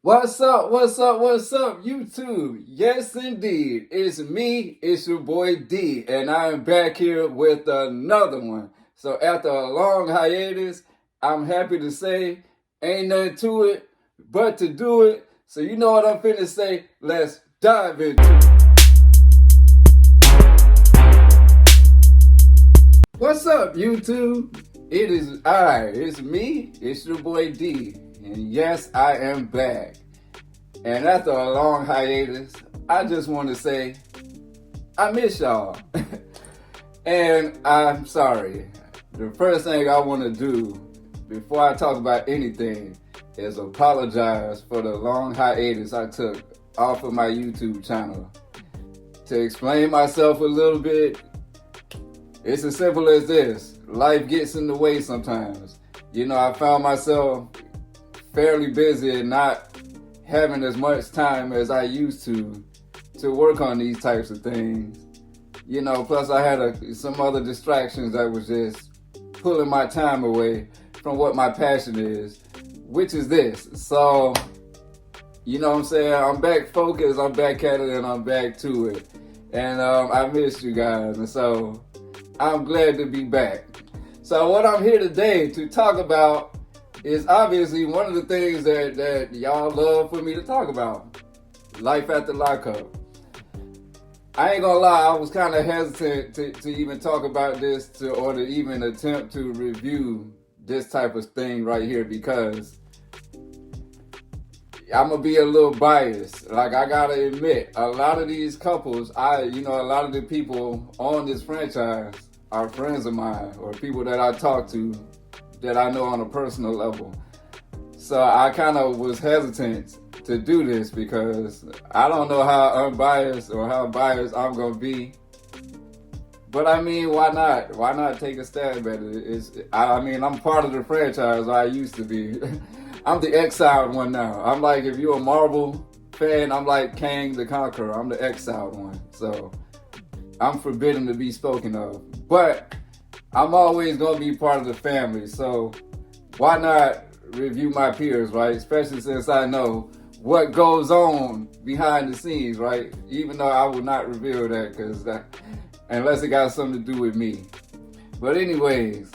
What's up? What's up? What's up, YouTube? Yes, indeed. It's me. It's your boy D, and I am back here with another one. So after a long hiatus, I'm happy to say ain't nothing to it but to do it. So you know what I'm finna say. Let's dive into it. What's up, YouTube? It's me. It's your boy D. And yes, I am back. And after a long hiatus, I just want to say, I miss y'all. And I'm sorry. The first thing I want to do before I talk about anything is apologize for the long hiatus I took off of my YouTube channel. To explain myself a little bit, it's as simple as this. Life gets in the way sometimes. You know, I found myself fairly busy and not having as much time as I used to work on these types of things. You know, plus I had some other distractions that was just pulling my time away from what my passion is, which is this. So, you know what I'm saying? I'm back focused, I'm back at it, and I'm back to it. And I missed you guys, and so I'm glad to be back. So what I'm here today to talk about is obviously one of the things that y'all love for me to talk about. Life after lockup. I ain't gonna lie, I was kind of hesitant to even talk about this or to even attempt to review this type of thing right here because I'm gonna be a little biased. Like, I gotta admit, a lot of these couples, a lot of the people on this franchise are friends of mine or people that I talk to that I know on a personal level. So I kind of was hesitant to do this because I don't know how unbiased or how biased I'm gonna be. But I mean, why not? Why not take a stab at it? I'm part of the franchise. I used to be. I'm the exiled one now. I'm like, if you're a Marvel fan, I'm like Kang the Conqueror. I'm the exiled one. So I'm forbidden to be spoken of. But I'm always going to be part of the family, so why not review my peers, right? Especially since I know what goes on behind the scenes, right? Even though I will not reveal that unless it got something to do with me. But anyways,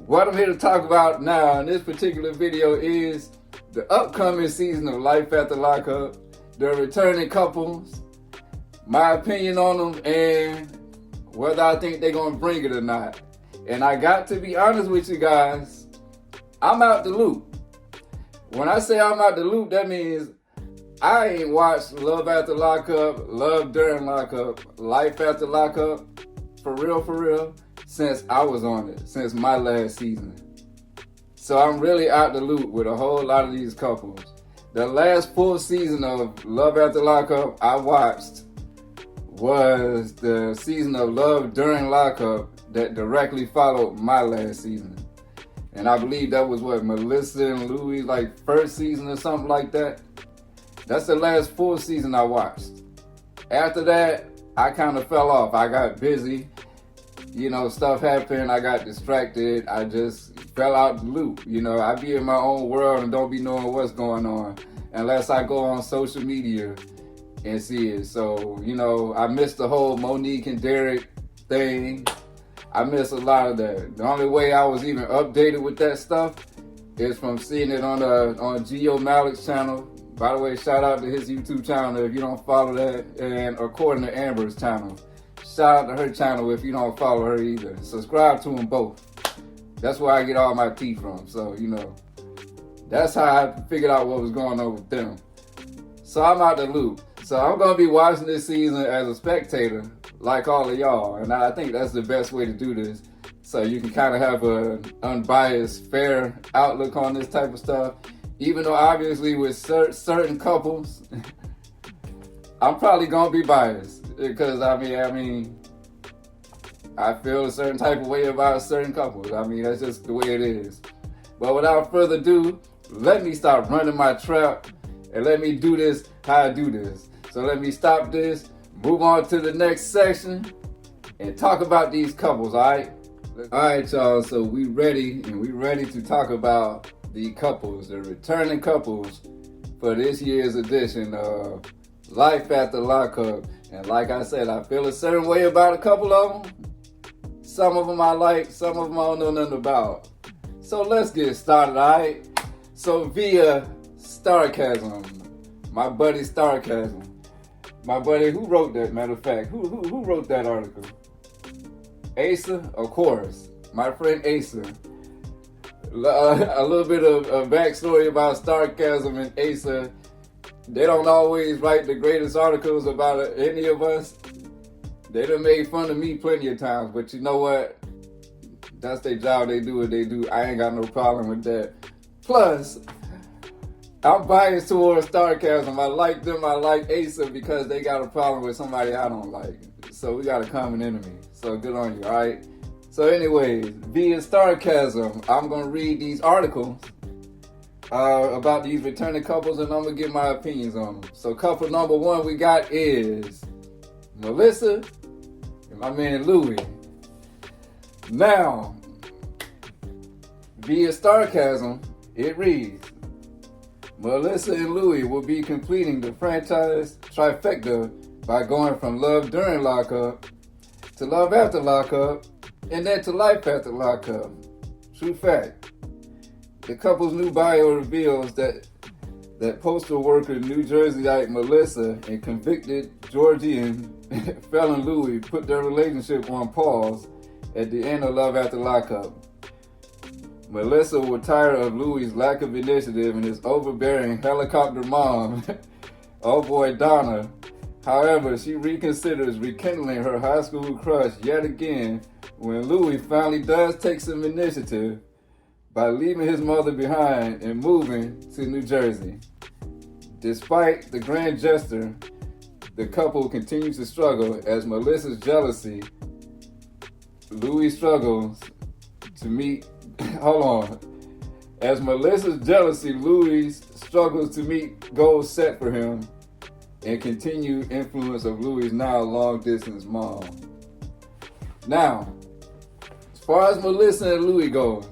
what I'm here to talk about now in this particular video is the upcoming season of Life After Lockup, the returning couples, my opinion on them, and whether I think they're going to bring it or not. And I got to be honest with you guys, I'm out the loop. When I say I'm out the loop, that means I ain't watched Love After Lockup, Love During Lockup, Life After Lockup, for real, since I was on it, since my last season. So I'm really out the loop with a whole lot of these couples. The last full season of Love After Lockup I watched was the season of Love During Lockup that directly followed my last season. And I believe that was Melissa and Louie, like, first season or something like that. That's the last full season I watched. After that, I kind of fell off. I got busy. You know, stuff happened. I got distracted. I just fell out the loop. You know, I be in my own world and don't be knowing what's going on unless I go on social media and see it. So, you know, I missed the whole Monique and Derek thing. I missed a lot of that. The only way I was even updated with that stuff is from seeing it on Geo Malik's channel. By the way, shout out to his YouTube channel if you don't follow that, and according to Amber's channel. Shout out to her channel if you don't follow her either. Subscribe to them both. That's where I get all my tea from. So, you know, that's how I figured out what was going on with them. So I'm out the loop. So I'm going to be watching this season as a spectator, like all of y'all. And I think that's the best way to do this. So you can kind of have an unbiased, fair outlook on this type of stuff. Even though obviously with certain couples, I'm probably going to be biased. Because I feel a certain type of way about certain couples. I mean, that's just the way it is. But without further ado, let me stop running my trap and let me do this how I do this. So let me stop this, move on to the next section, and talk about these couples, all right? All right, y'all, so we ready to talk about the couples, the returning couples for this year's edition of Life After Lockup. And like I said, I feel a certain way about a couple of them. Some of them I like, some of them I don't know nothing about. So let's get started, alright? So via Starcasm, my buddy Starcasm, my buddy, who wrote that, matter of fact? Who wrote that article? Asa, of course. My friend Asa. A little bit of a backstory about Starcasm and Asa. They don't always write the greatest articles about any of us. They done made fun of me plenty of times, but you know what? That's their job. They do what they do. I ain't got no problem with that. Plus, I'm biased towards Starcasm. I like them. I like Asa because they got a problem with somebody I don't like. So we got a common enemy. So good on you, all right? So anyways, via Starcasm, I'm going to read these articles about these returning couples, and I'm going to give my opinions on them. So couple number one we got is Melissa and my man Louie. Now, via Starcasm, it reads, Melissa and Louie will be completing the franchise trifecta by going from love during lockup to love after lockup and then to life after lockup. True fact. The couple's new bio reveals that postal worker New Jerseyite Melissa and convicted Georgian felon Louie put their relationship on pause at the end of Love After Lockup. Melissa was tired of Louie's lack of initiative and his overbearing helicopter mom, oh boy Donna. However, she reconsiders rekindling her high school crush yet again when Louie finally does take some initiative by leaving his mother behind and moving to New Jersey. Despite the grand gesture, the couple continues to struggle as Melissa's jealousy, Louie struggles to meet, As Melissa's jealousy, Louie struggles to meet goals set for him and continued influence of Louie's now long-distance mom. Now, as far as Melissa and Louie goes,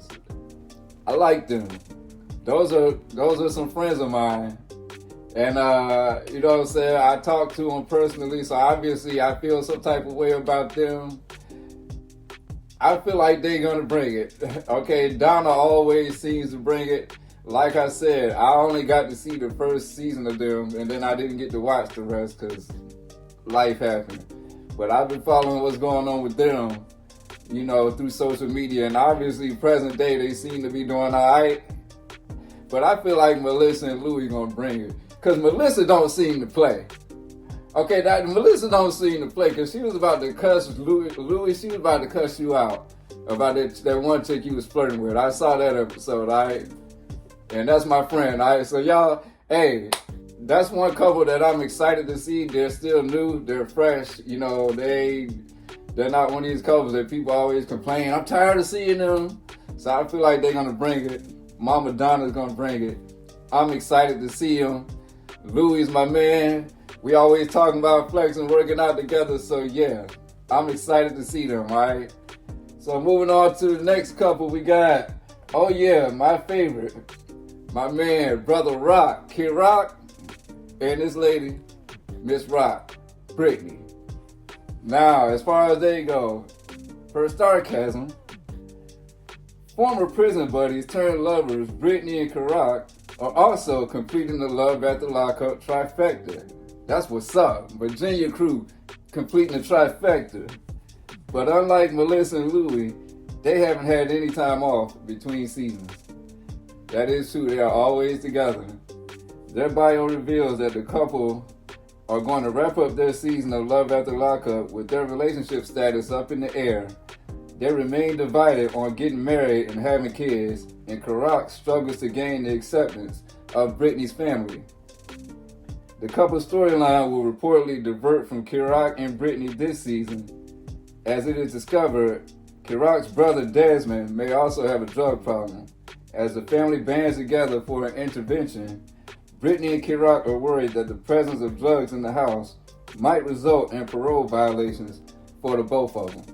I like them. Those are some friends of mine. And, you know what I'm saying, I talk to them personally, so obviously I feel some type of way about them. I feel like they're going to bring it. Okay, Donna always seems to bring it. Like I said, I only got to see the first season of them, and then I didn't get to watch the rest because life happened. But I've been following what's going on with them, you know, through social media, and obviously present day they seem to be doing all right. But I feel like Melissa and Louie gonna bring it, because Melissa don't seem to play. Okay, Melissa don't seem to play, because she was about to cuss Louie, she was about to cuss you out about that one chick you was flirting with. I saw that episode, all right? And that's my friend, all right? So y'all, hey, that's one couple that I'm excited to see. They're still new, they're fresh, you know, they're not one of these couples that people always complain, I'm tired of seeing them. So I feel like they're gonna bring it. Mama Donna's gonna bring it. I'm excited to see them. Louie's my man. We always talking about flexing, working out together. So yeah, I'm excited to see them, all right? So moving on to the next couple we got, oh yeah, my favorite. My man, Brother Rock, Kerok, and this lady, Miss Rock, Britney. Now, as far as they go, per Starcasm, former prison buddies turned lovers Britney and Kerok are also completing the Love After Lockup trifecta. That's what's up. Virginia crew completing the trifecta. But unlike Melissa and Louie, they haven't had any time off between seasons. That is true, they are always together. Their bio reveals that the couple are going to wrap up their season of Love After Lockup with their relationship status up in the air. They remain divided on getting married and having kids, and Kerok struggles to gain the acceptance of Britney's family. The couple's storyline will reportedly divert from Kerok and Britney this season, as it is discovered Kerok's brother Desmond may also have a drug problem. As the family bands together for an intervention, Britney and Kerok are worried that the presence of drugs in the house might result in parole violations for the both of them.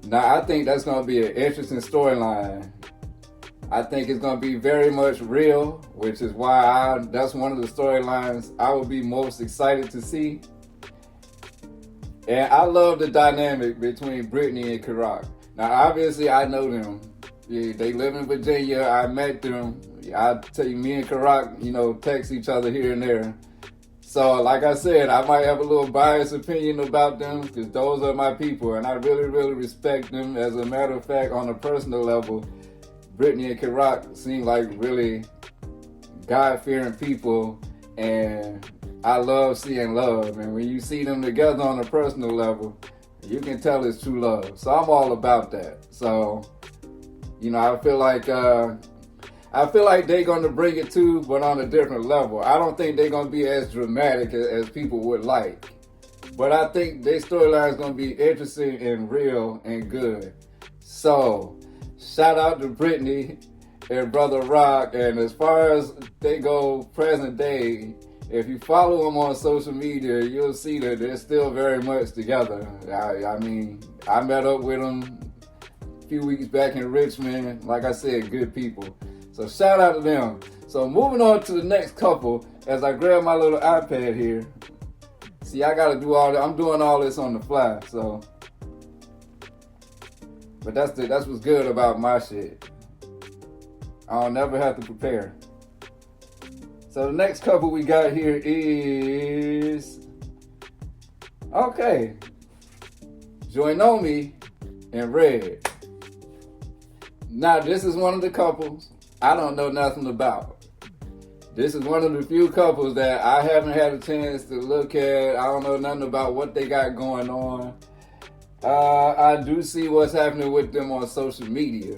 Now, I think that's going to be an interesting storyline. I think it's going to be very much real, which is why that's one of the storylines I would be most excited to see. And I love the dynamic between Britney and Kerok. Now, obviously, I know them. Yeah, they live in Virginia. I met them. I tell you, me and Kerok, text each other here and there. So, like I said, I might have a little biased opinion about them because those are my people, and I really, really respect them. As a matter of fact, on a personal level, Britney and Kerok seem like really God-fearing people, and I love seeing love. And when you see them together on a personal level, you can tell it's true love. So I'm all about that. So, I feel like they're going to bring it too, but on a different level. I don't think they're going to be as dramatic as people would like. But I think their storyline is going to be interesting and real and good. So, shout out to Britney and Brother Rock. And as far as they go present day, if you follow them on social media, you'll see that they're still very much together. I mean, I met up with them a few weeks back in Richmond. Like I said, good people. So shout out to them. So moving on to the next couple, as I grab my little iPad here. See, I gotta do all that. I'm doing all this on the fly, so. But that's what's good about my shit. I'll never have to prepare. So the next couple we got here is, okay, Joinomi and Red. Now this is one of the couples I don't know nothing about. This is one of the few couples that I haven't had a chance to look at. I don't know nothing about what they got going on. I do see what's happening with them on social media.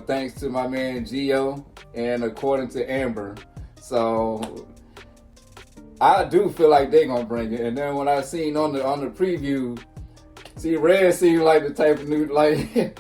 Thanks to my man Gio and according to Amber. So I do feel like they're gonna bring it. And then when I seen on the preview, see Red seemed like the type of dude like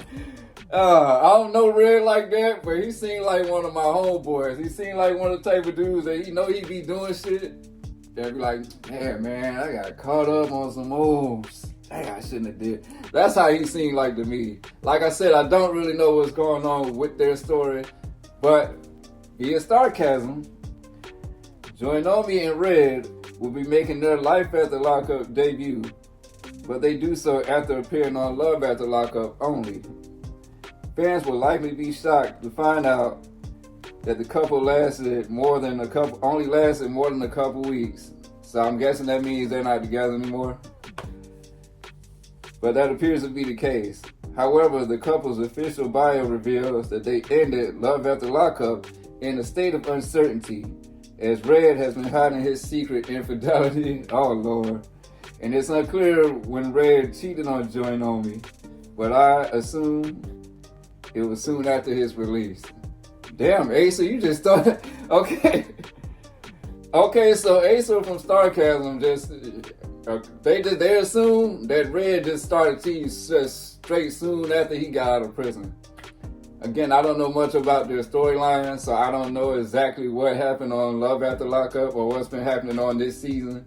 I don't know Red like that, but he seemed like one of my homeboys. He seemed like one of the type of dudes that he be doing shit. They'd be like, yeah, man, I got caught up on some moves. Hey, I shouldn't have did. That's how he seemed like to me. Like I said, I don't really know what's going on with their story, but via Starcasm, Joinomi and Red will be making their Life After Lockup debut, but they do so after appearing on Love After Lockup only. Fans will likely be shocked to find out that the couple only lasted more than a couple weeks. So I'm guessing that means they're not together anymore. But that appears to be the case. However, the couple's official bio reveals that they ended Love After Lockup in a state of uncertainty, as Red has been hiding his secret infidelity. Oh Lord. And it's unclear when Red cheated on Joinomi, but I assume it was soon after his release. Damn, Asa, you just started. Okay. Okay, so Asa from Starcasm they assume that Red just started cheating straight soon after he got out of prison. Again, I don't know much about their storyline, so I don't know exactly what happened on Love After Lockup or what's been happening on this season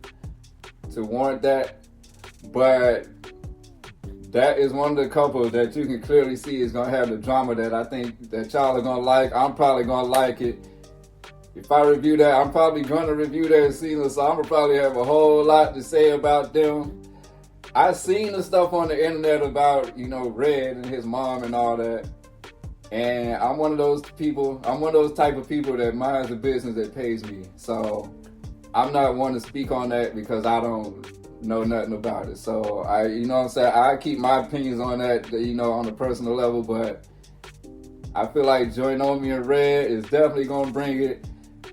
to warrant that. But that is one of the couples that you can clearly see is going to have the drama that I think that y'all are going to like. I'm probably going to like it. If I review that, I'm probably going to review that season, so I'm going to probably have a whole lot to say about them. I've seen the stuff on the internet about, Red and his mom and all that. And I'm one of those type of people that minds the business that pays me. So I'm not one to speak on that because I don't know nothing about it. So I keep my opinions on that, on a personal level, but I feel like Joinomi and Red is definitely gonna bring it.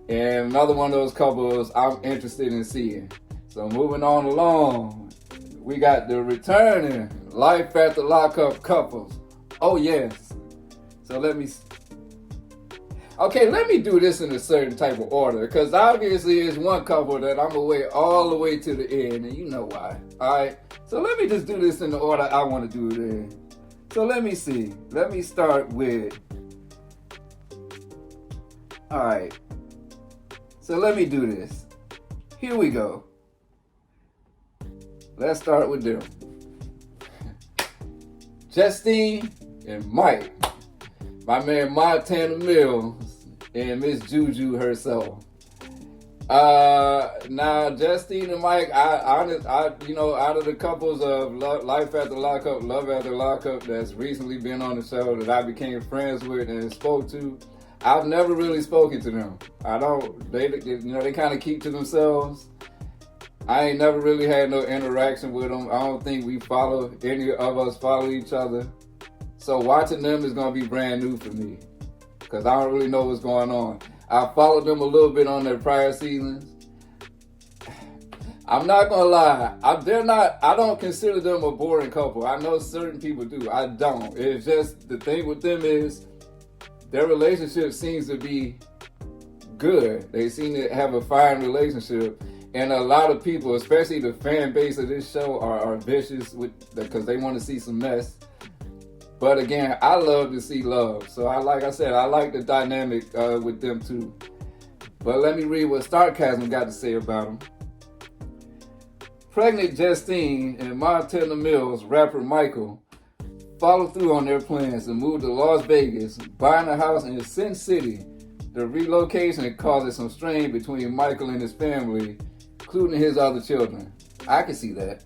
And another one of those couples I'm interested in seeing. So moving on along, we got the returning Life After Lockup couples. Oh yes. So let me do this in a certain type of order, because obviously it's one couple that I'm gonna wait all the way to the end, and you know why. Alright, so let me just do this in the order I want to do it in. So let me see. Let me start with, alright, so let me do this. Here we go. Let's start with them. Justine and Mike. my man Montana Mills, and Miss Juju herself. Now Justine and Mike, I you know, out of the couples of Life After Lockup, Love After Lockup that's recently been on the show that I became friends with and spoke to, I've never really spoken to them. They kind of keep to themselves. I ain't never really had no interaction with them. I don't think any of us follow each other. So watching them is gonna be brand new for me, because I don't really know what's going on. I followed them a little bit on their prior seasons. I'm not gonna lie, I don't consider them a boring couple. I know certain people do. I don't. It's just the thing with them is their relationship seems to be good. They seem to have a fine relationship. And a lot of people, especially the fan base of this show, are vicious because they want to see some mess. But again, I love to see love. So I like the dynamic with them too. But let me read what Starcasm got to say about them. Pregnant Justine and Montana Mills rapper Michael followed through on their plans to move to Las Vegas, buying a house in Sin City. The relocation causes some strain between Michael and his family, including his other children. I can see that.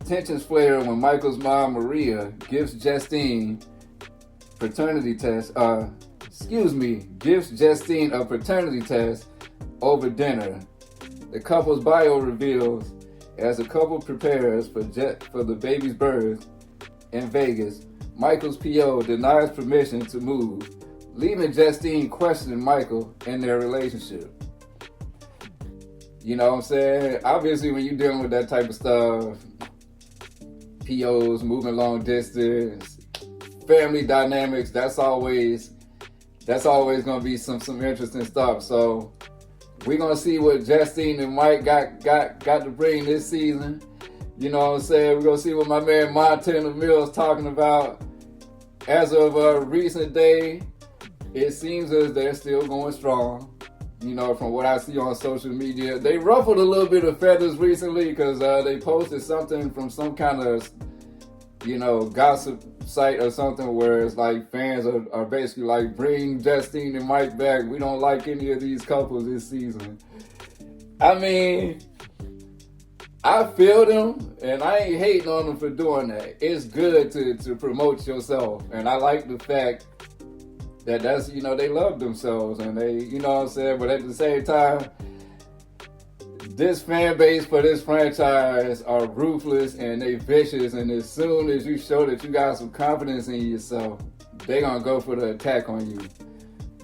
Tensions flare when Michael's mom, Maria, gives Justine gives Justine a paternity test over dinner. The couple's bio reveals, as the couple prepares for the baby's birth in Vegas, Michael's PO denies permission to move, leaving Justine questioning Michael and their relationship. You know what I'm saying? Obviously, when you're dealing with that type of stuff, POs, moving long distance, family dynamics, that's always gonna be some interesting stuff. So we're gonna see what Justine and Mike got to bring this season. You know what I'm saying? We're gonna see what my man Montana Mills talking about. As of a recent day, it seems as they're still going strong. You know, from what I see on social media, they ruffled a little bit of feathers recently because they posted something from some kind of, you know, gossip site or something where it's like fans are basically like, bring Justine and Mike back. We don't like any of these couples this season. I mean, I feel them, and I ain't hating on them for doing that. It's good to promote yourself, and I like the fact that's, you know, they love themselves and they, you know what I'm saying? But at the same time, this fan base for this franchise are ruthless and they vicious, and as soon as you show that you got some confidence in yourself, they gonna go for the attack on you.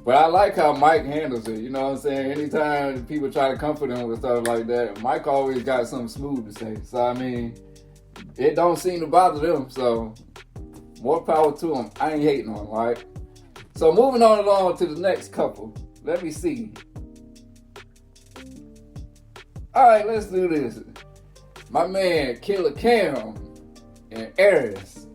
But I like how Mike handles it, you know what I'm saying? Anytime people try to comfort him with stuff like that, Mike always got something smooth to say. So I mean, it don't seem to bother them, so more power to them. I ain't hating on them, right? So moving on along to the next couple. Let me see. All right, let's do this. My man, Killer Cam and Aris.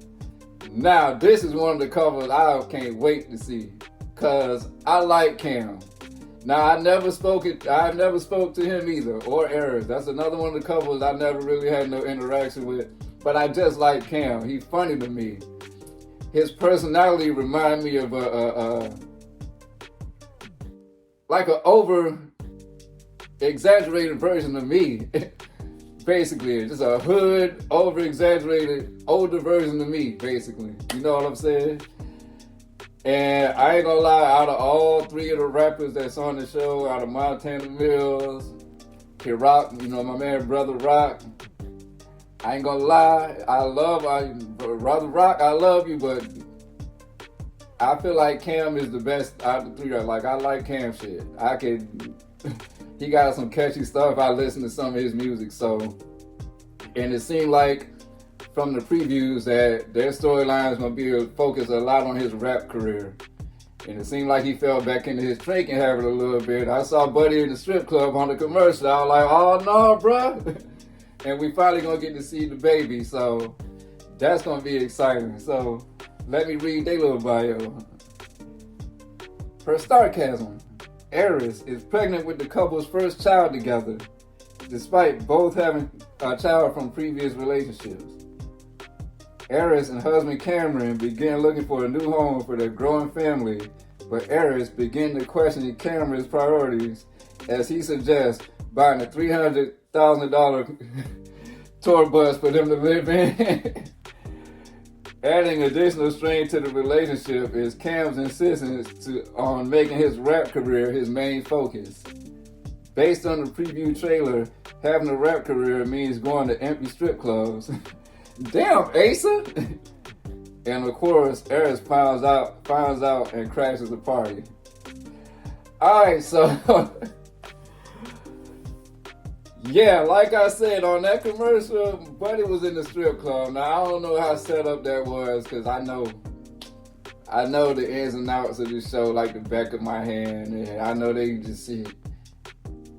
Now, this is one of the couples I can't wait to see, because I like Cam. Now, I never spoke to him either, or Aris. That's another one of the couples I never really had no interaction with, but I just like Cam. He's funny to me. His personality reminds me of like an over-exaggerated version of me. Basically, just a hood, over-exaggerated, older version of me, basically. You know what I'm saying? And I ain't gonna lie, out of all three of the rappers that's on the show, out of Montana Mills, Kerok, you know, my man, Brother Rock, I ain't gonna lie, Brother Rock, I love you, but I feel like Cam is the best out of the three. Like, I like Cam shit. He got some catchy stuff. I listen to some of his music, so, and it seemed like from the previews that their storyline is gonna be focused a lot on his rap career. And it seemed like he fell back into his drinking habit a little bit. I saw Buddy in the strip club on the commercial. I was like, oh no, bruh. And we finally gonna get to see the baby, so that's gonna be exciting. So let me read their little bio. Per Starcasm, Aris is pregnant with the couple's first child together, despite both having a child from previous relationships. Aris and husband Cameron begin looking for a new home for their growing family, but Aris begin to question Cameron's priorities as he suggests buying a $300,000 tour bus for them to live in. Adding additional strain to the relationship is Cam's insistence on making his rap career his main focus. Based on the preview trailer, having a rap career means going to empty strip clubs. Damn, Asa! And of course, Aris finds out and crashes the party. Alright, so yeah, like I said, on that commercial, Buddy was in the strip club. Now, I don't know how set up that was, because I know the ins and outs of this show like the back of my hand. And I know they just see,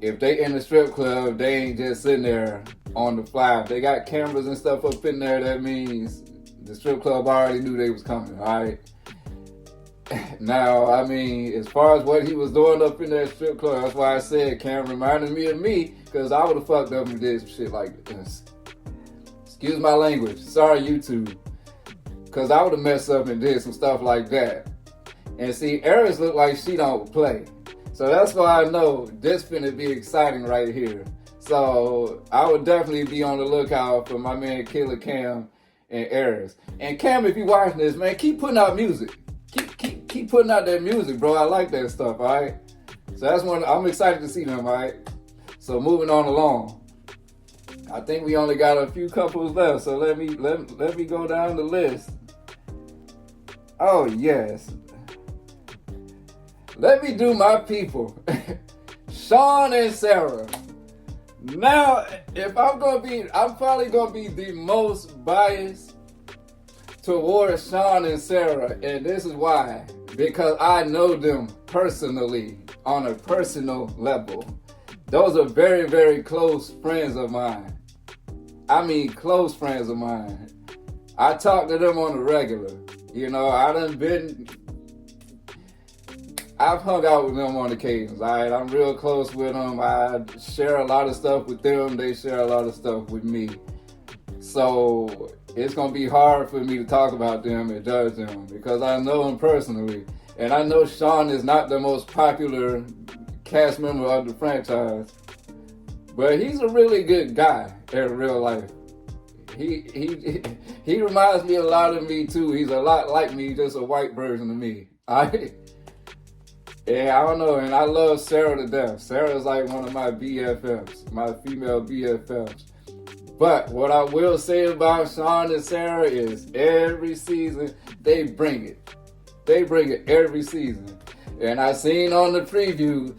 if they in the strip club, they ain't just sitting there on the fly. If they got cameras and stuff up in there, that means the strip club already knew they was coming, all right? Now, I mean, as far as what he was doing up in that strip club, that's why I said Cam reminded me of me, because I would have fucked up and did some shit like this. Excuse my language. Sorry, YouTube. Because I would have messed up and did some stuff like that. And see, Aris looked like she don't play. So that's why I know this finna be exciting right here. So I would definitely be on the lookout for my man Killer Cam and Aris. And Cam, if you watching this, man, keep putting out music. Keep putting out that music, bro. I like that stuff, all right? So that's one, I'm excited to see them, all right? So moving on along. I think we only got a few couples left, so let me go down the list. Oh, yes. Let me do my people. Shawn and Sara. Now, if I'm probably gonna be the most biased towards Shawn and Sara, and this is why. Because I know them personally, on a personal level. Those are very, very close friends of mine. I mean, close friends of mine. I talk to them on a regular. You know, I've hung out with them on occasions, all right? I'm real close with them. I share a lot of stuff with them. They share a lot of stuff with me. So it's going to be hard for me to talk about them and judge them because I know them personally. And I know Shawn is not the most popular cast member of the franchise, but he's a really good guy in real life. He reminds me a lot of me too. He's a lot like me, just a white version of me. Yeah, I don't know, and I love Sara to death. Sara's like one of my BFFs, my female BFFs. But what I will say about Shawn and Sara is every season they bring it. They bring it every season. And I seen on the preview,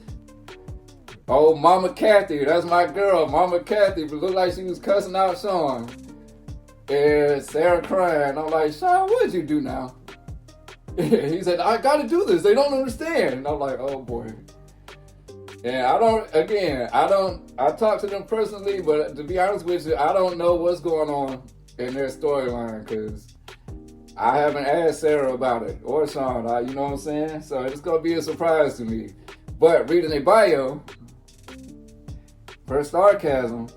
oh, Mama Kathy, that's my girl, Mama Kathy, but looked like she was cussing out Shawn. And Sara crying. I'm like, Shawn, what'd you do now? He said, I gotta do this. They don't understand. And I'm like, oh boy. And I talk to them personally, but to be honest with you, I don't know what's going on in their storyline because I haven't asked Sara about it or Shawn, you know what I'm saying? So it's gonna be a surprise to me. But reading their bio, per sarcasm,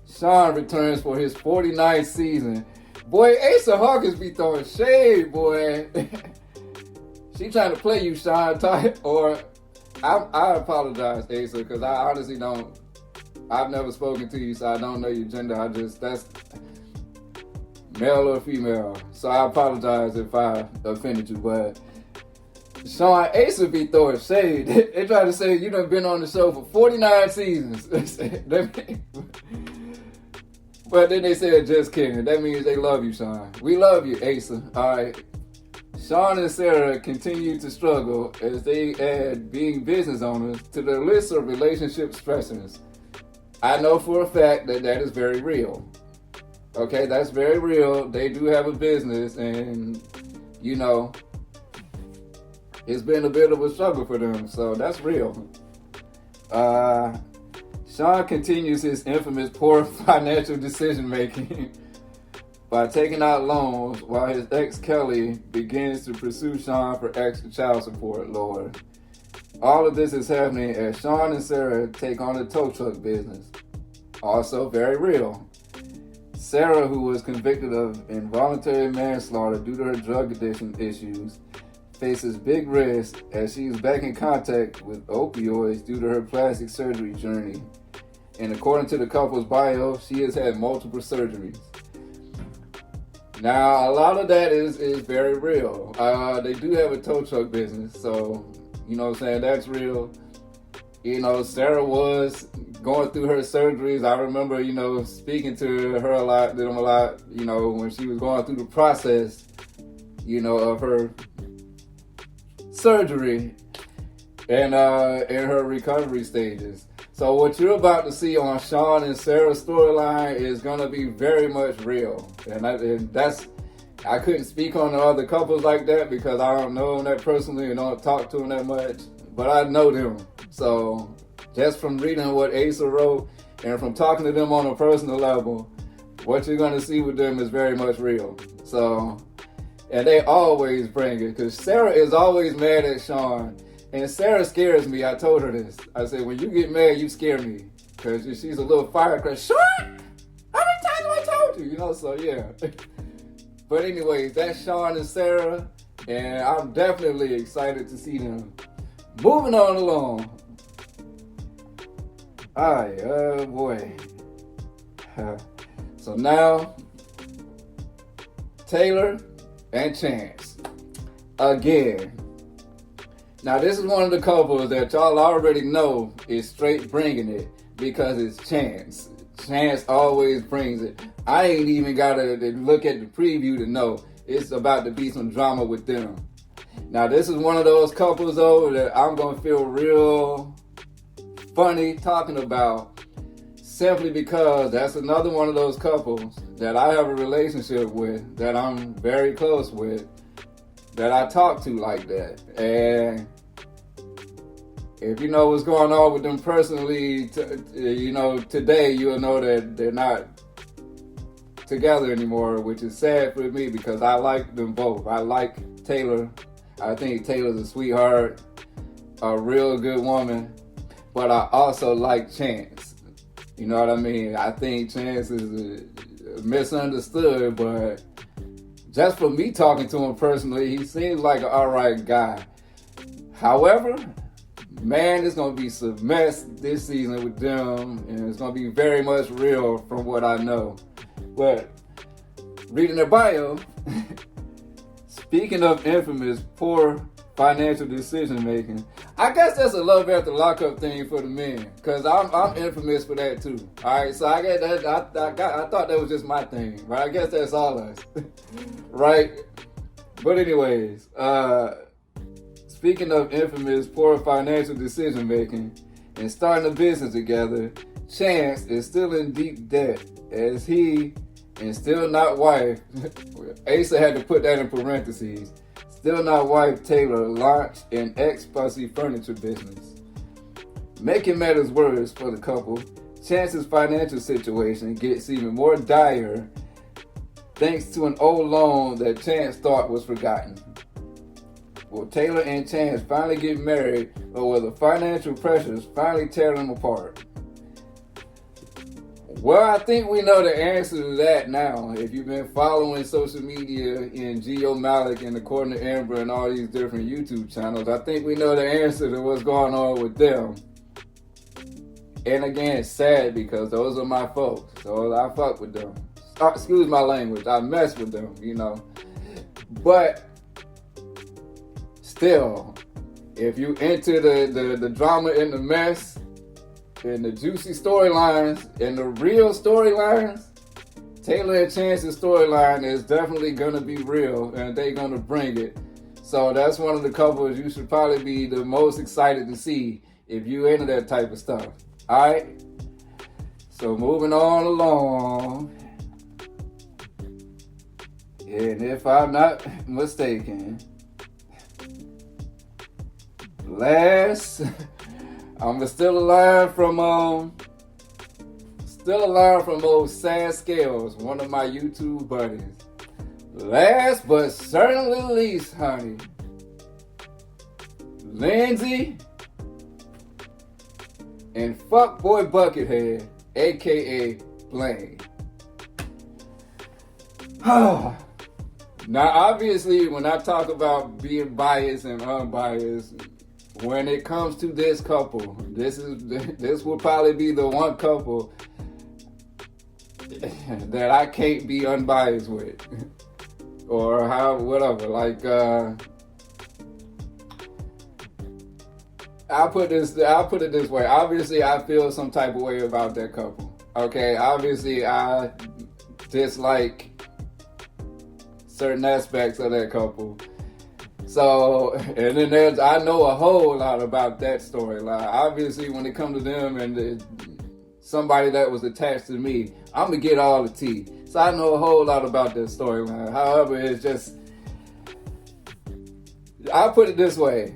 Shawn returns for his 49th season. Boy, Asa Hawkins be throwing shade, boy. She trying to play you, Shawn, or I apologize, Asa, because I honestly don't. I've never spoken to you, so I don't know your gender. That's male or female. So I apologize if I offended you, but Shawn, Asa be throwing shade. They try to say you done been on the show for 49 seasons. But then they said just kidding. That means they love you, Shawn. We love you, Asa. All right. Shawn and Sara continue to struggle as they add being business owners to their list of relationship stressors. I know for a fact that is very real. Okay, that's very real. They do have a business and, you know, it's been a bit of a struggle for them. So that's real. Shawn continues his infamous poor financial decision making by taking out loans while his ex Kelly begins to pursue Shawn for extra child support, Lord. All of this is happening as Shawn and Sara take on the tow truck business. Also very real. Sara, who was convicted of involuntary manslaughter due to her drug addiction issues, faces big risk as she is back in contact with opioids due to her plastic surgery journey. And according to the couple's bio, she has had multiple surgeries. Now, a lot of that is very real. They do have a tow truck business, so, you know what I'm saying, that's real. You know, Sara was going through her surgeries. I remember, you know, speaking to her a lot, you know, when she was going through the process, you know, of her surgery and in her recovery stages. So what you're about to see on Shawn and Sara's storyline is going to be very much real. And that's, I couldn't speak on the other couples like that because I don't know them that personally and don't talk to them that much. But I know them. So just from reading what Asa wrote and from talking to them on a personal level, what you're going to see with them is very much real. So, and they always bring it because Sara is always mad at Shawn. And Sara scares me. I told her this. I said, when you get mad, you scare me. Because she's a little firecracker. Shawn! How many times have I told you? You know, so yeah. But anyways, that's Shawn and Sara. And I'm definitely excited to see them. Moving on along. Alright, oh boy. So now, Tayler and Chance. Again. Now this is one of the couples that y'all already know is straight bringing it because it's Chance. Chance always brings it. I ain't even gotta look at the preview to know it's about to be some drama with them. Now this is one of those couples though that I'm gonna feel real funny talking about simply because that's another one of those couples that I have a relationship with, that I'm very close with, that I talk to like that. And if you know what's going on with them personally, you know, today you'll know that they're not together anymore, which is sad for me because I like them both. I like Tayler. I think Taylor's a sweetheart, a real good woman, but I also like Chance. You know what I mean? I think Chance is misunderstood, but just for me talking to him personally, he seems like an alright guy. However, man, it's going to be some mess this season with them, and it's going to be very much real from what I know. But reading their bio, speaking of infamous poor financial decision making, I guess that's a love after lockup thing for the men, because I'm infamous for that too. All right, so I get that. I thought that was just my thing, but I guess that's all us, right? But anyways, speaking of infamous poor financial decision making and starting a business together, Chance is still in deep debt as he and still not wife. Asa had to put that in parentheses. Still not wife Tayler launched an ex-fussy furniture business. Making matters worse for the couple, Chance's financial situation gets even more dire thanks to an old loan that Chance thought was forgotten. Will Tayler and Chance finally get married, or will the financial pressures finally tear them apart? Well, I think we know the answer to that now. If you've been following social media in Geo Malik and according to Amber and all these different YouTube channels, I think we know the answer to what's going on with them. And again, it's sad because those are my folks. So I fuck with them. Excuse my language. I mess with them, you know. But still, if you enter the drama and the mess, and the juicy storylines and the real storylines, Tayler and Chance's storyline is definitely gonna be real, and they're gonna bring it. So that's one of the couples you should probably be the most excited to see if you into that type of stuff. All right. So moving on along, and if I'm not mistaken, I'm still alive from old Sad Scales, one of my YouTube buddies. Last but certainly least, honey, Lindsey and fuckboy Buckethead, aka Blaine. Now, obviously, when I talk about being biased and unbiased, when it comes to this couple, this will probably be the one couple that I can't be unbiased with, or whatever. Like, I'll put it this way. Obviously, I feel some type of way about that couple. Okay, obviously, I dislike certain aspects of that couple. So, and then I know a whole lot about that storyline. Obviously, when it comes to them and somebody that was attached to me, I'm going to get all the tea. So I know a whole lot about that storyline. However, it's just, I'll put it this way.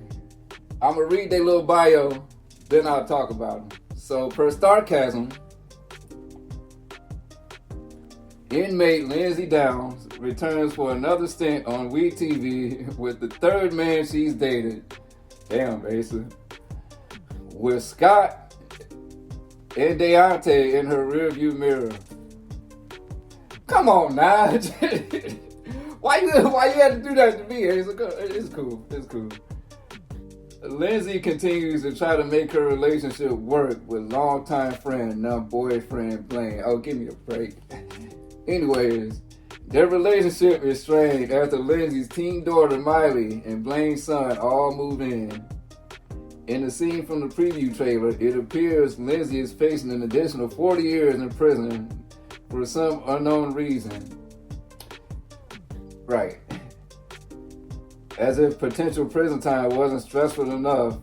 I'm going to read their little bio, then I'll talk about them. So, per Starcasm, inmate Lindsey Downs returns for another stint on WeTV with the third man she's dated. Damn, basically. With Scott and Daonte in her rearview mirror. Come on, now. Why you had to do that to me? It's cool. It's cool. Lindsey continues to try to make her relationship work with longtime friend, now boyfriend Blaine. Oh, give me a break. Anyways, their relationship is strained after Lindsey's teen daughter Miley and Blaine's son all move in. In the scene from the preview trailer, it appears Lindsey is facing an additional 40 years in prison for some unknown reason. Right. As if potential prison time wasn't stressful enough,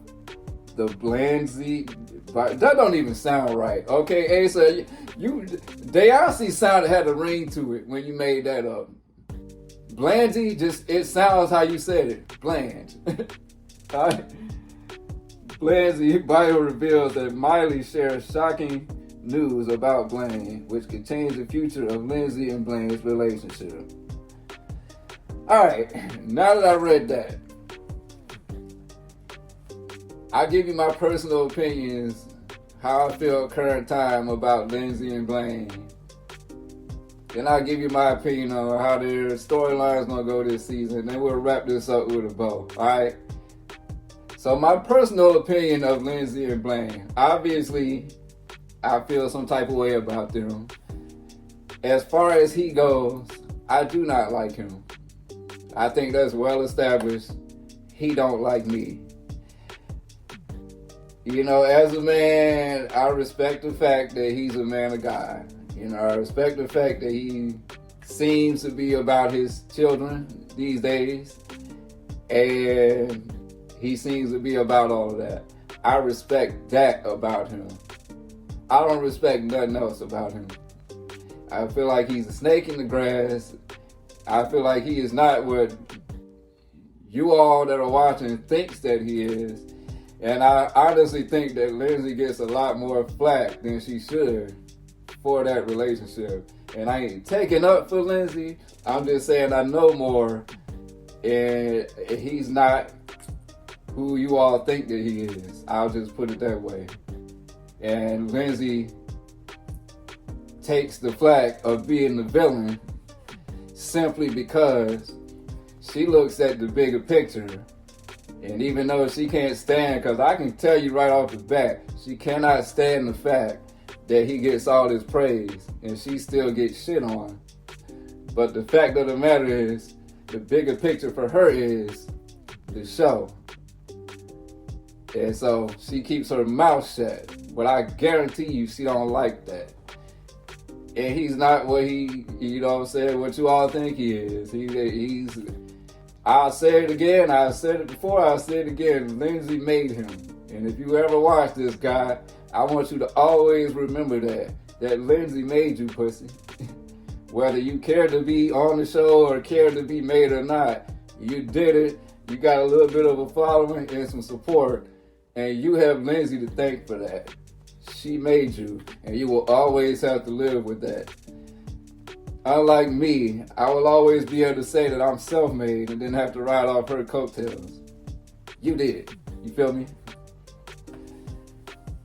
the Lindsey... That don't even sound right. Okay, Asa, they honestly had a ring to it when you made that up. Blandy, it sounds how you said it. Bland. Alright? Blandy bio reveals that Miley shares shocking news about Blaine, which could change the future of Lindsey and Blaine's relationship. Alright, now that I read that, I'll give you my personal opinions, how I feel current time about Lindsey and Blaine. Then I'll give you my opinion on how their storyline's gonna go this season. Then we'll wrap this up with a bow, alright? So my personal opinion of Lindsey and Blaine, obviously, I feel some type of way about them. As far as he goes, I do not like him. I think that's well established. He don't like me. You know, as a man, I respect the fact that he's a man of God. You know, I respect the fact that he seems to be about his children these days. And he seems to be about all of that. I respect that about him. I don't respect nothing else about him. I feel like he's a snake in the grass. I feel like he is not what you all that are watching thinks that he is. And I honestly think that Lindsey gets a lot more flack than she should for that relationship. And I ain't taking up for Lindsey. I'm just saying I know more. And he's not who you all think that he is. I'll just put it that way. And Lindsey takes the flack of being the villain simply because she looks at the bigger picture. And even though she can't stand, because I can tell you right off the bat, she cannot stand the fact that he gets all this praise and she still gets shit on. But the fact of the matter is, the bigger picture for her is the show. And so she keeps her mouth shut. But I guarantee you she don't like that. And he's not what he, you know what I'm saying, what you all think he is. He's I'll say it again, I said it before, I'll say it again. Lindsey made him. And if you ever watch this guy, I want you to always remember that Lindsey made you, pussy. Whether you care to be on the show or care to be made or not, you did it. You got a little bit of a following and some support. And you have Lindsey to thank for that. She made you, and you will always have to live with that. Unlike me, I will always be able to say that I'm self-made and then have to ride off her coattails. You did. You feel me?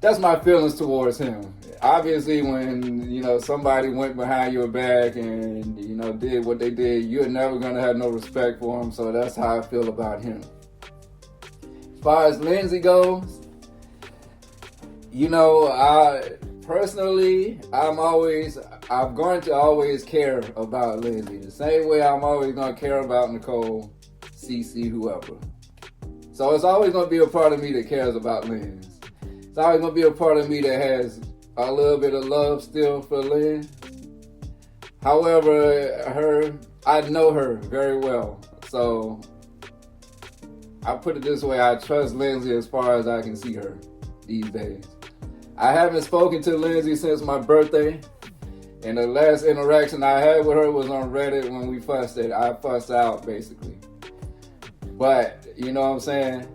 that's my feelings towards him. Obviously, when, you know, somebody went behind your back and, you know, did what they did, you're never going to have no respect for him. So that's how I feel about him. As far as Lindsey goes, you know, personally, I'm going to always care about Lindsey. The same way I'm always going to care about Nicole, Cece, whoever. So it's always going to be a part of me that cares about Lindsey. It's always going to be a part of me that has a little bit of love still for Lynn. However, I know her very well. So I put it this way, I trust Lindsey as far as I can see her these days. I haven't spoken to Lindsey since my birthday. And the last interaction I had with her was on Reddit when we fussed it. I fussed out, basically. But, you know what I'm saying?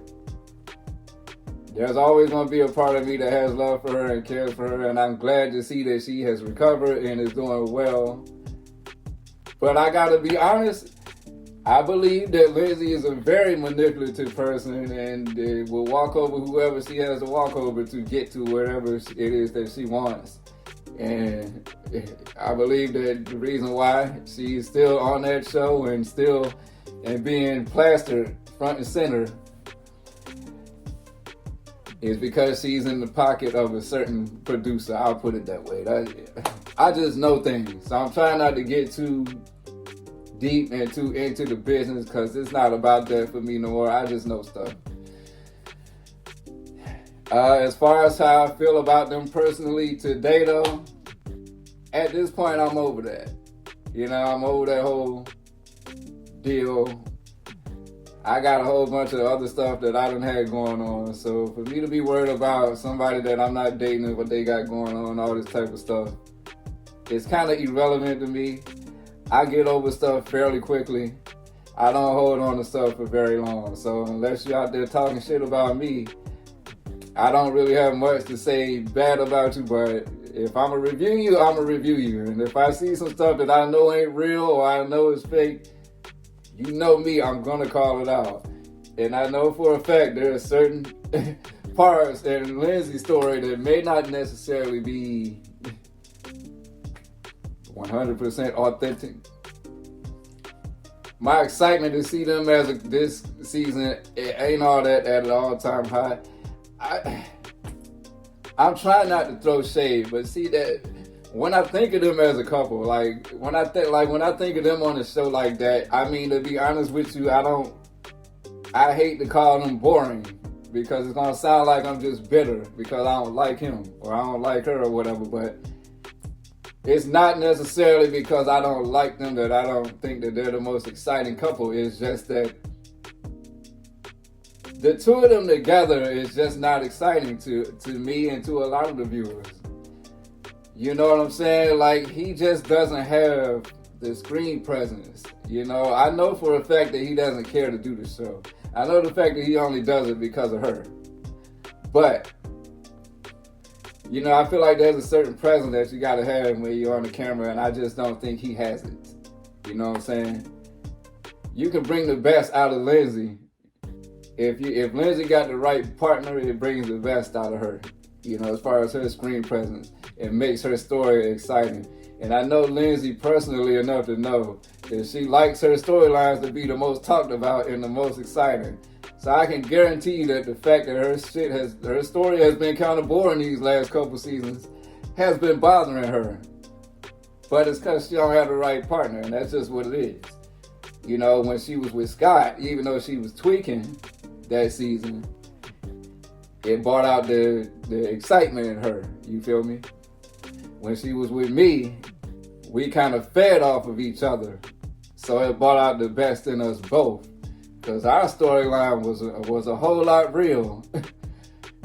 There's always going to be a part of me that has love for her and cares for her, and I'm glad to see that she has recovered and is doing well. But I got to be honest, I believe that Lindsey is a very manipulative person and will walk over whoever she has to walk over to get to wherever it is that she wants. And I believe that the reason why she's still on that show and being plastered front and center is because she's in the pocket of a certain producer. I'll put it that way. I just know things. So I'm trying not to get too deep and too into the business because it's not about that for me no more. I just know stuff. As far as how I feel about them personally today though, at this point I'm over that. You know, I'm over that whole deal. I got a whole bunch of other stuff that I done had going on. So for me to be worried about somebody that I'm not dating and what they got going on, all this type of stuff, it's kind of irrelevant to me. I get over stuff fairly quickly. I don't hold on to stuff for very long. So unless you're out there talking shit about me, I don't really have much to say bad about you. But if I'm going to review you, I'm going to review you. And if I see some stuff that I know ain't real or I know is fake, you know me, I'm going to call it out. And I know for a fact there are certain parts in Lindsey's story that may not necessarily be 100% authentic. My excitement to see them this season, it ain't all that at an all-time high. I'm trying not to throw shade, but see that when I think of them as a couple, when I think of them on a show like that, I mean, to be honest with you, I hate to call them boring because it's gonna sound like I'm just bitter because I don't like him or I don't like her or whatever, but it's not necessarily because I don't like them that I don't think that they're the most exciting couple. It's just that the two of them together is just not exciting to me and to a lot of the viewers. You know what I'm saying? Like, he just doesn't have the screen presence. You know, I know for a fact that he doesn't care to do the show. I know the fact that he only does it because of her. But, you know, I feel like there's a certain presence that you gotta have when you're on the camera, and I just don't think he has it. You know what I'm saying? You can bring the best out of Lindsey. If Lindsey got the right partner, it brings the best out of her. You know, as far as her screen presence, it makes her story exciting. And I know Lindsey personally enough to know that she likes her storylines to be the most talked about and the most exciting. So I can guarantee you that the fact that her story has been kind of boring these last couple seasons has been bothering her. But it's because she don't have the right partner, and that's just what it is. You know, when she was with Scott, even though she was tweaking that season, it brought out the excitement in her. You feel me? When she was with me, we kind of fed off of each other. So it brought out the best in us both. Because our storyline was a whole lot real.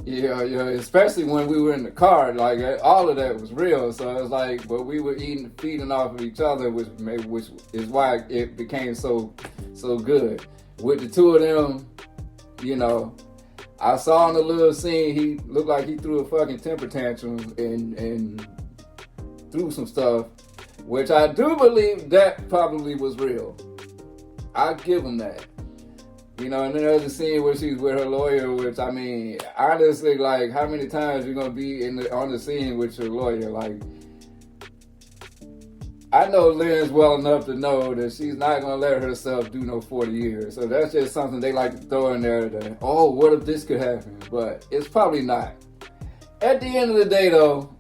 yeah, especially when we were in the car. Like, all of that was real. So it was like, but we were feeding off of each other, which is why it became so good. With the two of them, you know, I saw in the little scene, he looked like he threw a fucking temper tantrum and threw some stuff, which I do believe that probably was real. I'll give him that. You know, and then there's a scene where she's with her lawyer, which, I mean, honestly, like, how many times you gonna be on the scene with your lawyer? Like, I know Lynn's well enough to know that she's not gonna let herself do no 40 years. So that's just something they like to throw in there that, oh, what if this could happen? But it's probably not. At the end of the day, though,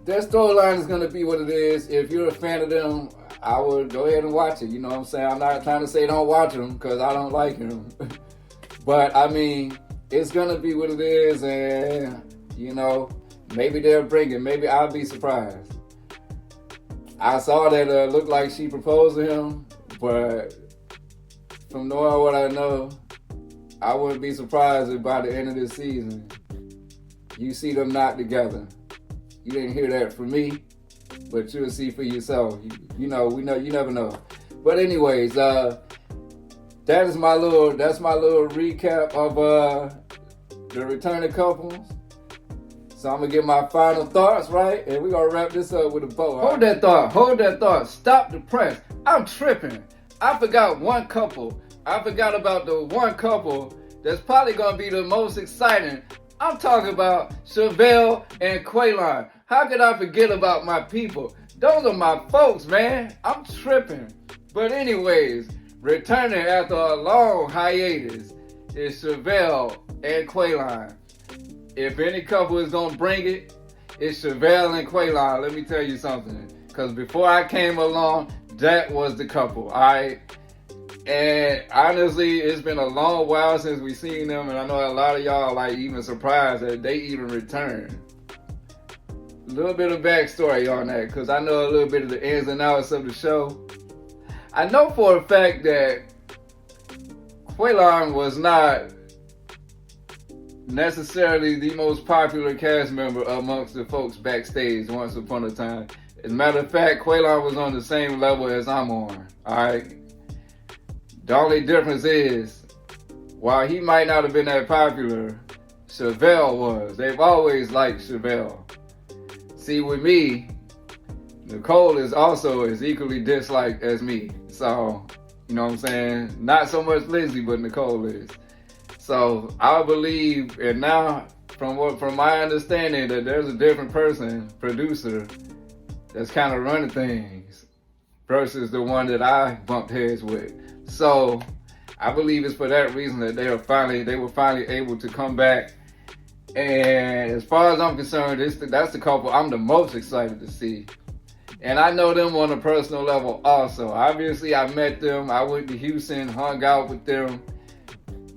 their storyline is gonna be what it is. If you're a fan of them, I would go ahead and watch it. You know what I'm saying? I'm not trying to say don't watch them because I don't like them. But, I mean, it's going to be what it is. And, you know, maybe they'll bring it. Maybe I'll be surprised. I saw that it looked like she proposed to him. But from knowing what I know, I wouldn't be surprised if by the end of this season, you see them not together. You didn't hear that from me. But you'll see for yourself. You know, you never know. But anyways, that's my little recap of the returning couples. So I'm gonna get my final thoughts, right? And we're gonna wrap this up with a bow. Hold that thought. Stop the press. I'm tripping. I forgot one couple. I forgot about the one couple that's probably gonna be the most exciting. I'm talking about Shavel and Quaylon. How could I forget about my people? Those are my folks, man. I'm tripping. But anyways, returning after a long hiatus is Shavel and Quaylon. If any couple is going to bring it, it's Shavel and Quaylon. Let me tell you something. Because before I came along, that was the couple, all right? And honestly, it's been a long while since we seen them, and I know a lot of y'all like even surprised that they even returned. A little bit of backstory on that, because I know a little bit of the ins and outs of the show. I know for a fact that Quaylon was not necessarily the most popular cast member amongst the folks backstage once upon a time. As a matter of fact, Quaylon was on the same level as I'm on, alright? The only difference is, while he might not have been that popular, Shavel was. They've always liked Shavel. See, with me, Nicole is also as equally disliked as me. So, you know what I'm saying? Not so much Lindsey, but Nicole is. So, I believe, and now, from my understanding, that there's a different person, producer, that's kind of running things versus the one that I bumped heads with. So, I believe it's for that reason that they were finally able to come back. And as far as I'm concerned, that's the couple I'm the most excited to see. And I know them on a personal level also. Obviously, I met them. I went to Houston, hung out with them.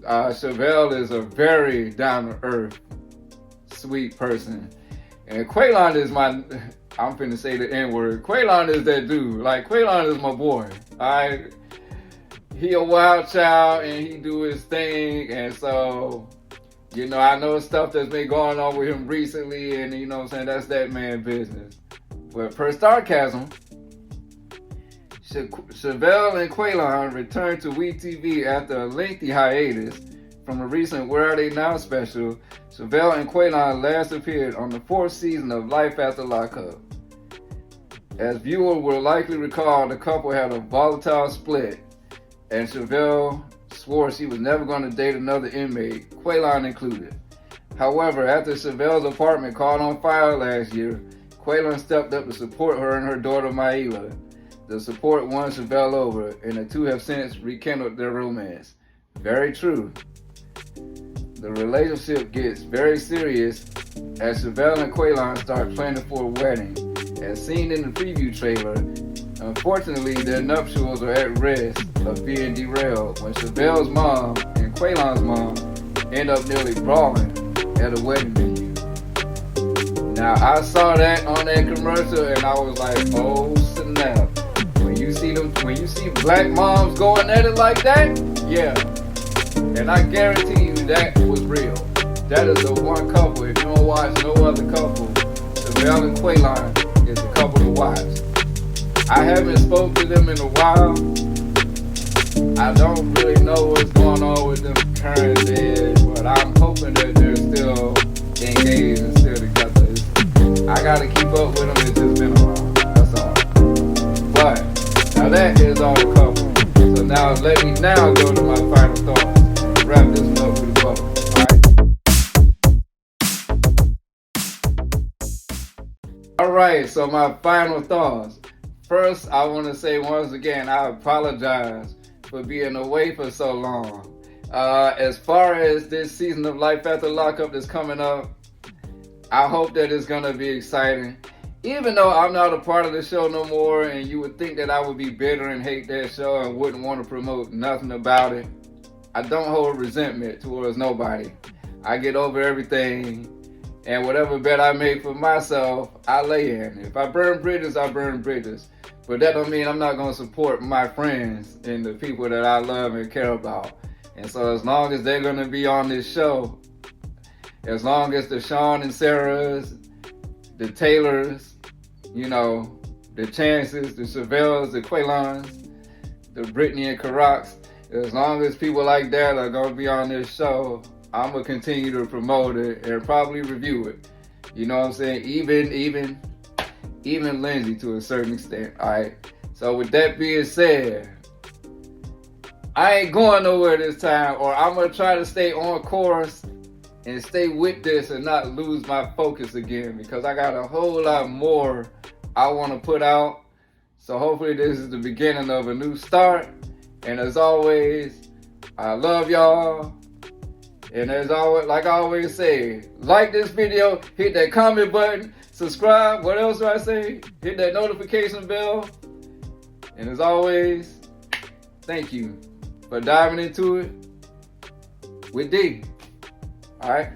Shavel is a very down-to-earth, sweet person. And Quaylon is I'm finna say the N-word. Quaylon is that dude. Like, Quaylon is my boy. He a wild child and he do his thing. And so, you know, I know stuff that's been going on with him recently, and you know what I'm saying, that's that man's business. But per Sarcasm, Shavel and Quaylon returned to WeTV after a lengthy hiatus from a recent Where Are They Now special. Shavel and Quaylon last appeared on the 4th season of Life After Lockup. As viewers will likely recall, the couple had a volatile split, and Shavel swore she was never going to date another inmate, Quaylon included. However, after Shavel's apartment caught on fire last year, Quaylon stepped up to support her and her daughter Maila. The support won Shavel over, and the two have since rekindled their romance. Very true. The relationship gets very serious as Shavel and Quaylon start planning for a wedding. As seen in the preview trailer, unfortunately their nuptials are at risk of being derailed when Shavel's mom and Quaylon's mom end up nearly brawling at a wedding venue. Now I saw that on that commercial and I was like, oh snap. When you see black moms going at it like that, yeah. And I guarantee you that was real. That is the one couple. If you don't watch no other couple, Shavel and Quaylon is a couple to watch. I haven't spoken to them in a while. I don't really know what's going on with them currently, but I'm hoping that they're still engaged and still together. I gotta keep up with them, it's just been a while. That's all. But now that is all the couple. So now let me now go to my final thoughts and wrap this one up with a bow. Alright, so my final thoughts. First, I want to say once again, I apologize for being away for so long. As far as this season of Life After Lockup that's coming up, I hope that it's going to be exciting. Even though I'm not a part of the show no more, and you would think that I would be bitter and hate that show and wouldn't want to promote nothing about it, I don't hold resentment towards nobody. I get over everything, and whatever bet I make for myself, I lay in. If I burn bridges, I burn bridges. But that don't mean I'm not going to support my friends and the people that I love and care about. And so as long as they're going to be on this show, as long as the Shawn and Saras, the Taylors, you know, the Chances, the Shavels, the Quaylons, the Britney and Keroks, as long as people like that are going to be on this show, I'm going to continue to promote it and probably review it. You know what I'm saying? Even Lindsey to a certain extent, all right? So with that being said, I ain't going nowhere this time, or I'm going to try to stay on course and stay with this and not lose my focus again, because I got a whole lot more I want to put out. So hopefully this is the beginning of a new start. And as always, I love y'all. And as always, like I always say, like this video, hit that comment button, subscribe, what else do I say? Hit that notification bell. And as always, thank you for diving into it with D. All right?